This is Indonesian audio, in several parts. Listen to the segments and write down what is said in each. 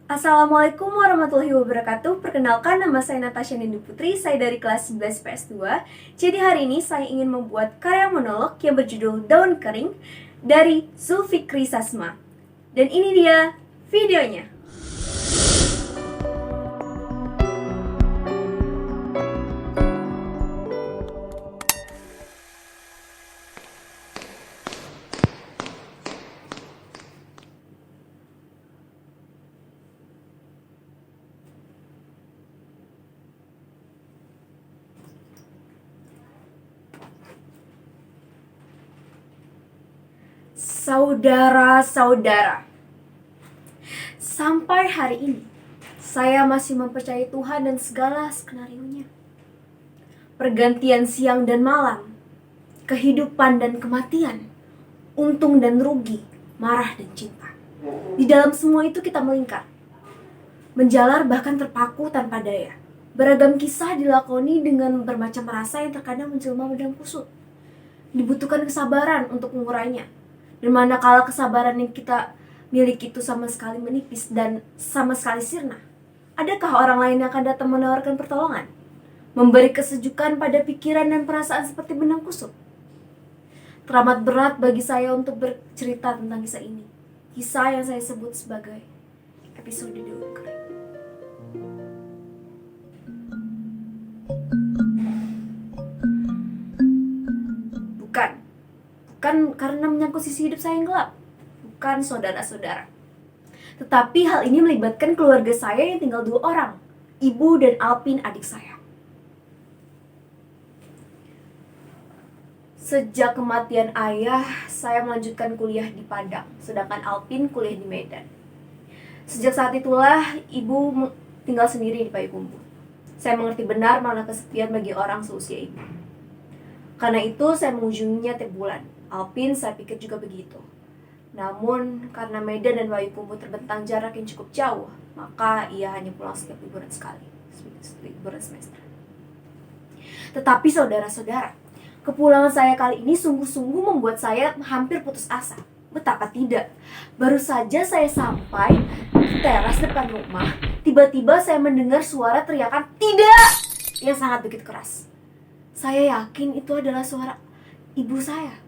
Assalamualaikum warahmatullahi wabarakatuh. Perkenalkan, nama saya Natasha Nindi Putri. Saya dari kelas 11 PS2. Jadi hari ini saya ingin membuat karya monolog yang berjudul Daun Kering dari Zulfikri Sasma. Dan ini dia videonya. Saudara-saudara, sampai hari ini saya masih mempercayai Tuhan dan segala skenario-Nya. Pergantian siang dan malam, kehidupan dan kematian, untung dan rugi, marah dan cinta. Di dalam semua itu kita melingkar, menjalar bahkan terpaku tanpa daya. Beragam kisah dilakoni dengan bermacam rasa yang terkadang menjelma dalam kusut. Dibutuhkan kesabaran untuk mengurainya. Dan manakala kesabaran yang kita miliki itu sama sekali menipis dan sama sekali sirna, adakah orang lain yang akan datang menawarkan pertolongan? Memberi kesejukan pada pikiran dan perasaan seperti benang kusut. Teramat berat bagi saya untuk bercerita tentang kisah ini. Kisah yang saya sebut sebagai episode Daun Kering. Bukan karena menyangkut sisi hidup saya yang gelap. Bukan, saudara-saudara. Tetapi hal ini melibatkan keluarga saya yang tinggal 2 orang. Ibu dan Alpin, adik saya. Sejak kematian ayah, saya melanjutkan kuliah di Padang, sedangkan Alpin kuliah di Medan. Sejak saat itulah ibu tinggal sendiri di Payakumbuh. Saya mengerti benar makna kesepian bagi orang seusia ibu. Karena itu saya mengunjunginya tiap bulan. Alpin saya pikir juga begitu. Namun karena Medan dan Payakumbuh terbentang jarak yang cukup jauh, maka ia hanya pulang setiap liburan sekali, liburan semester. Tetapi saudara-saudara, kepulangan saya kali ini sungguh-sungguh membuat saya hampir putus asa. Betapa tidak, baru saja saya sampai di teras depan rumah, tiba-tiba saya mendengar suara teriakan "tidak" yang sangat begitu keras. Saya yakin itu adalah suara ibu saya.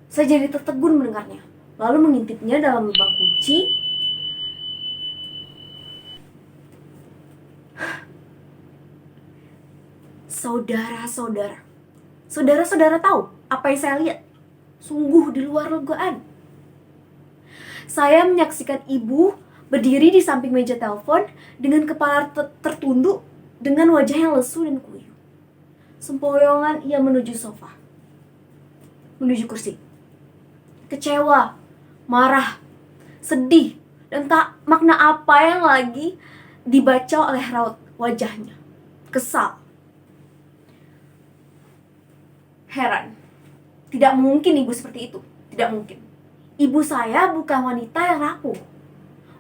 Saya jadi tertegun mendengarnya, lalu mengintipnya dalam lubang kunci. Saudara-saudara tahu apa yang saya lihat? Sungguh di luar dugaan. Saya menyaksikan ibu berdiri di samping meja telepon dengan kepala tertunduk, dengan wajah yang lesu dan kuyup. Sempoyongan ia menuju sofa, menuju kursi. Kecewa, marah, sedih, dan tak makna apa yang lagi dibaca oleh raut wajahnya. Kesal. Heran. Tidak mungkin ibu seperti itu. Tidak mungkin. Ibu saya bukan wanita yang rapuh.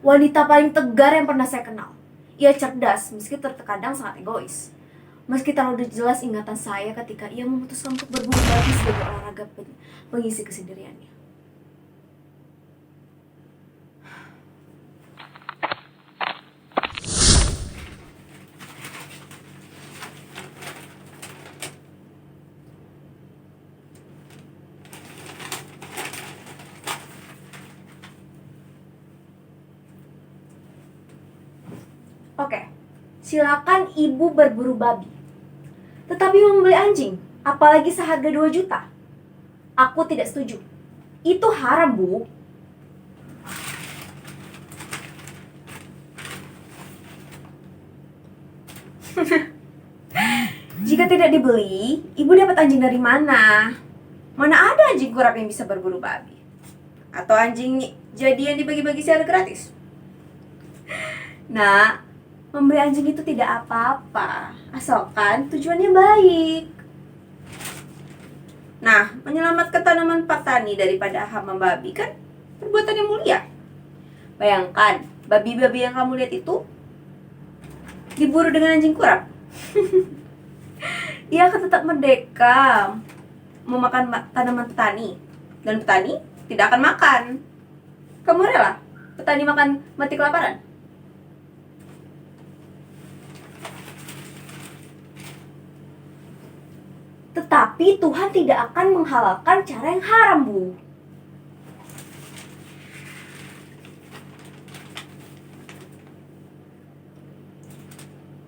Wanita paling tegar yang pernah saya kenal. Ia cerdas, meski terkadang sangat egois. Meski terlalu jelas ingatan saya ketika ia memutuskan untuk berburu babi sebagai olahraga pengisi kesendiriannya. Oke, silakan ibu berburu babi. Tetapi membeli anjing, apalagi seharga 2 juta. Aku tidak setuju. Itu haram, Bu. Jika tidak dibeli, ibu dapat anjing dari mana? Mana ada anjing kurap yang bisa berburu babi? Atau anjing jadi yang dibagi-bagi secara gratis? Nah, membeli anjing itu tidak apa-apa, asalkan tujuannya baik. Nah, menyelamatkan tanaman petani daripada hama babi kan perbuatan yang mulia. Bayangkan, babi-babi yang kamu lihat itu diburu dengan anjing kurap. Ia akan tetap merdeka memakan tanaman petani, dan petani tidak akan makan. Kamu rela petani makan mati kelaparan? Tetapi Tuhan tidak akan menghalalkan cara yang haram, Bu.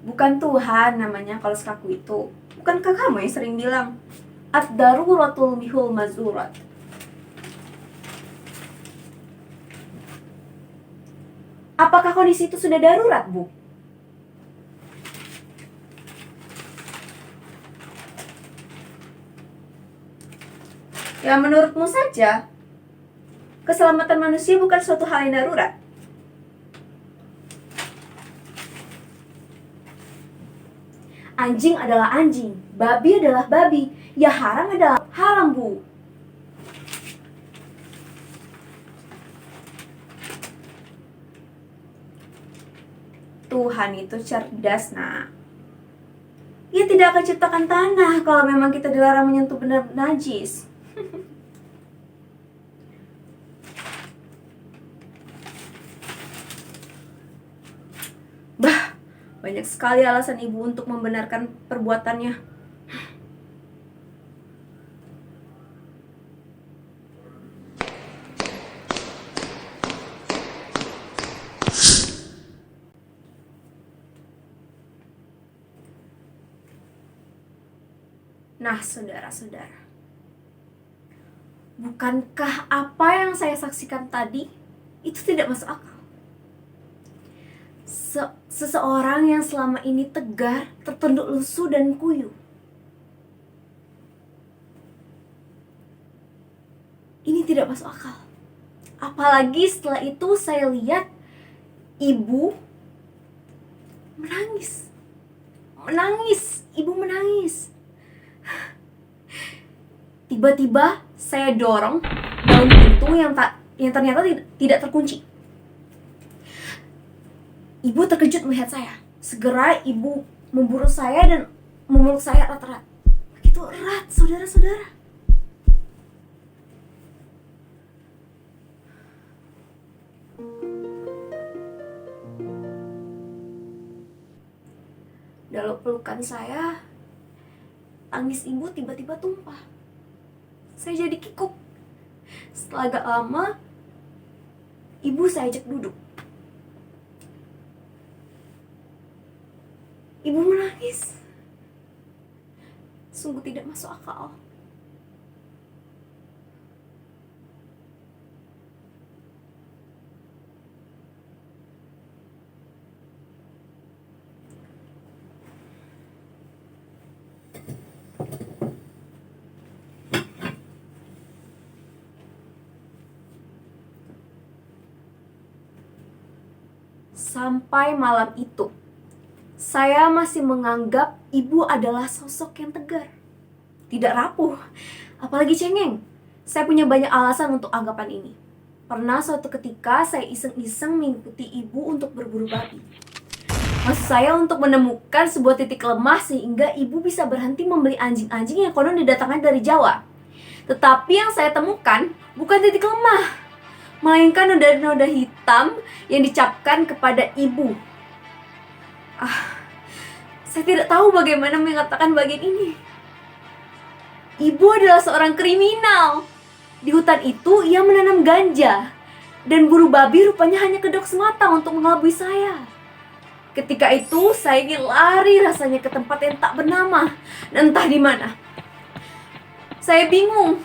Bukan Tuhan namanya kalau sekaku itu. Bukankah kamu yang sering bilang ad-daruratul bihul mazurat? Apakah kondisi itu sudah darurat, Bu? Ya menurutmu saja, keselamatan manusia bukan suatu hal yang darurat. Anjing adalah anjing, babi adalah babi, ya haram adalah haram, Bu. Tuhan itu cerdas, nak. Ia tidak akan ciptakan tanah kalau memang kita dilarang menyentuh benda najis. Bah, banyak sekali alasan ibu untuk membenarkan perbuatannya. Nah, saudara-saudara, bukankah apa yang saya saksikan tadi itu tidak masuk akal? Seseorang yang selama ini tegar, tertunduk lusuh dan kuyu. Ini tidak masuk akal. Apalagi setelah itu saya lihat ibu menangis. Ibu menangis. Tiba-tiba saya dorong daun pintu yang ternyata tidak terkunci. Ibu terkejut melihat saya. Segera ibu memburu saya dan memeluk saya erat-erat. Begitu erat, saudara-saudara. Dalam pelukan saya, tangis ibu tiba-tiba tumpah. Saya jadi kikuk. Setelah agak lama, ibu saya ajak duduk. Ibu menangis. Sungguh tidak masuk akal. Sampai malam itu, saya masih menganggap ibu adalah sosok yang tegar, tidak rapuh, apalagi cengeng. Saya punya banyak alasan untuk anggapan ini. Pernah suatu ketika saya iseng-iseng mengikuti ibu untuk berburu babi. Maksud saya untuk menemukan sebuah titik lemah sehingga ibu bisa berhenti membeli anjing-anjing yang konon didatangkan dari Jawa. Tetapi yang saya temukan bukan titik lemah, melainkan noda-noda hitam yang dicapkan kepada ibu. Saya tidak tahu bagaimana mengatakan bagian ini. Ibu adalah seorang kriminal. Di hutan itu ia menanam ganja, dan buru babi rupanya hanya kedok semata untuk mengelabui saya. Ketika itu saya ingin lari rasanya ke tempat yang tak bernama dan entah di mana. Saya bingung,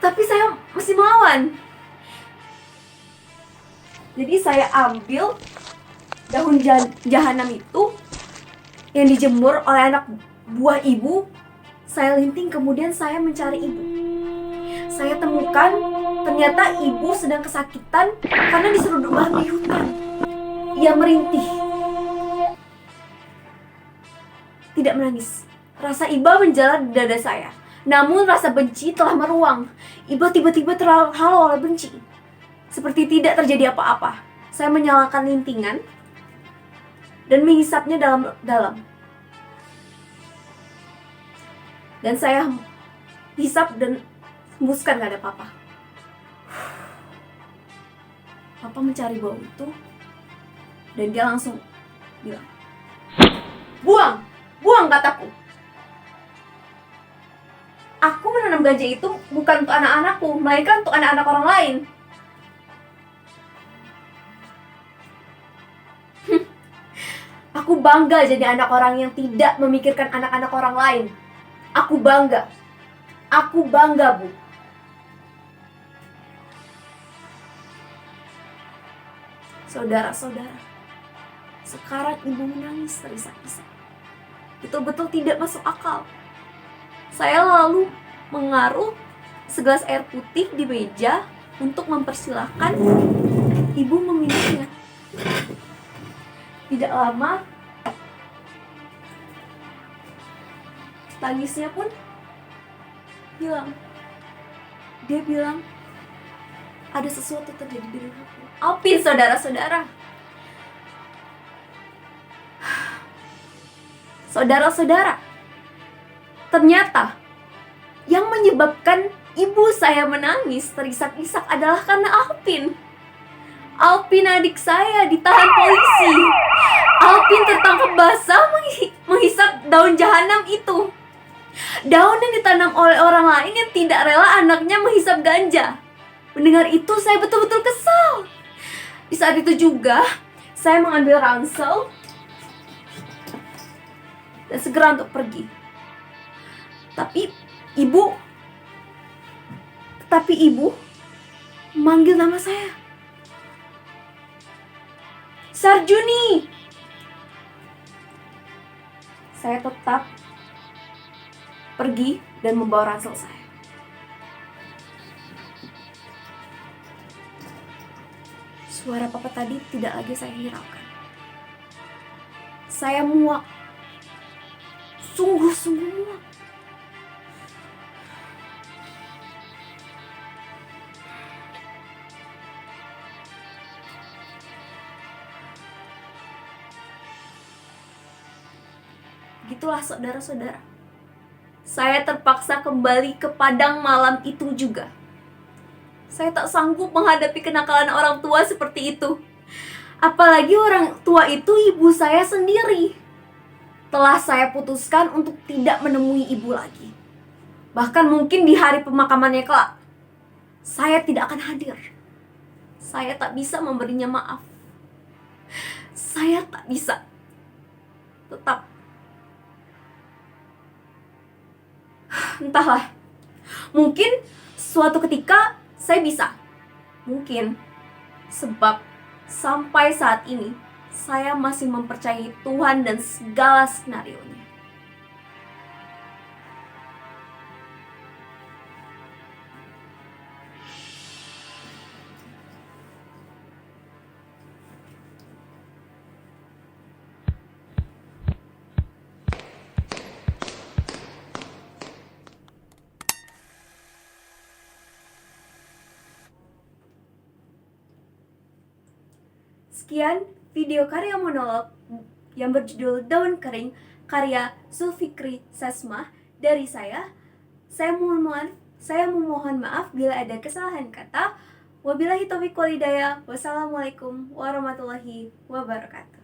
tapi saya masih melawan. Jadi saya ambil daun jahanam itu yang dijemur oleh anak buah ibu. Saya linting, kemudian saya mencari ibu. Saya temukan ternyata ibu sedang kesakitan karena diseruduk babi hutan. Ia merintih, tidak menangis. Rasa iba menjalar di dada saya. Namun rasa benci telah meruang. Iba tiba-tiba terhalau oleh benci. Seperti tidak terjadi apa-apa. Saya menyalakan lintingan dan menghisapnya dalam-dalam. Dan saya hisap dan hembuskan, gak ada apa-apa. Papa mencari bau itu dan dia langsung bilang, Buang! Buang kataku! Aku menanam ganja itu bukan untuk anak-anakku, melainkan untuk anak-anak orang lain. Aku bangga jadi anak orang yang tidak memikirkan anak-anak orang lain. Aku bangga. Aku bangga, Bu. Saudara-saudara, sekarang ibu menangis terisak-isak. Betul-betul tidak masuk akal. Saya lalu mengaruh segelas air putih di meja untuk mempersilahkan ibu meminumnya. Tidak lama, tangisnya pun hilang. Dia bilang, ada sesuatu terjadi dengan aku. Alpin, saudara-saudara. Saudara-saudara, ternyata yang menyebabkan ibu saya menangis terisak-isak adalah karena Alpin. Alpin adik saya ditahan polisi. Alpin tertangkap basah menghisap daun jahanam itu. Daun yang ditanam oleh orang lain yang tidak rela anaknya menghisap ganja. Mendengar itu saya betul-betul kesal. Di saat itu juga saya mengambil ransel dan segera untuk pergi. Tapi ibu memanggil nama saya. Sarjuni. Saya tetap pergi dan membawa ransel saya. Suara papa tadi tidak lagi saya hiraukan. Saya muak. Sungguh-sungguh muak. Begitulah saudara-saudara. Saya terpaksa kembali ke padang malam itu juga. Saya tak sanggup menghadapi kenakalan orang tua seperti itu. Apalagi orang tua itu ibu saya sendiri. Telah saya putuskan untuk tidak menemui ibu lagi. Bahkan mungkin di hari pemakamannya kelak, saya tidak akan hadir. Saya tak bisa memberinya maaf. Saya tak bisa. Tetap. Entahlah. Mungkin suatu ketika saya bisa. Mungkin. Sebab sampai saat ini saya masih mempercayai Tuhan dan segala skenario-Nya. Sekian video karya monolog yang berjudul Daun Kering karya Zulfikri Sesmah dari saya. Saya memohon maaf bila ada kesalahan kata. Wabillahi taufiq wal hidayah. Wassalamualaikum warahmatullahi wabarakatuh.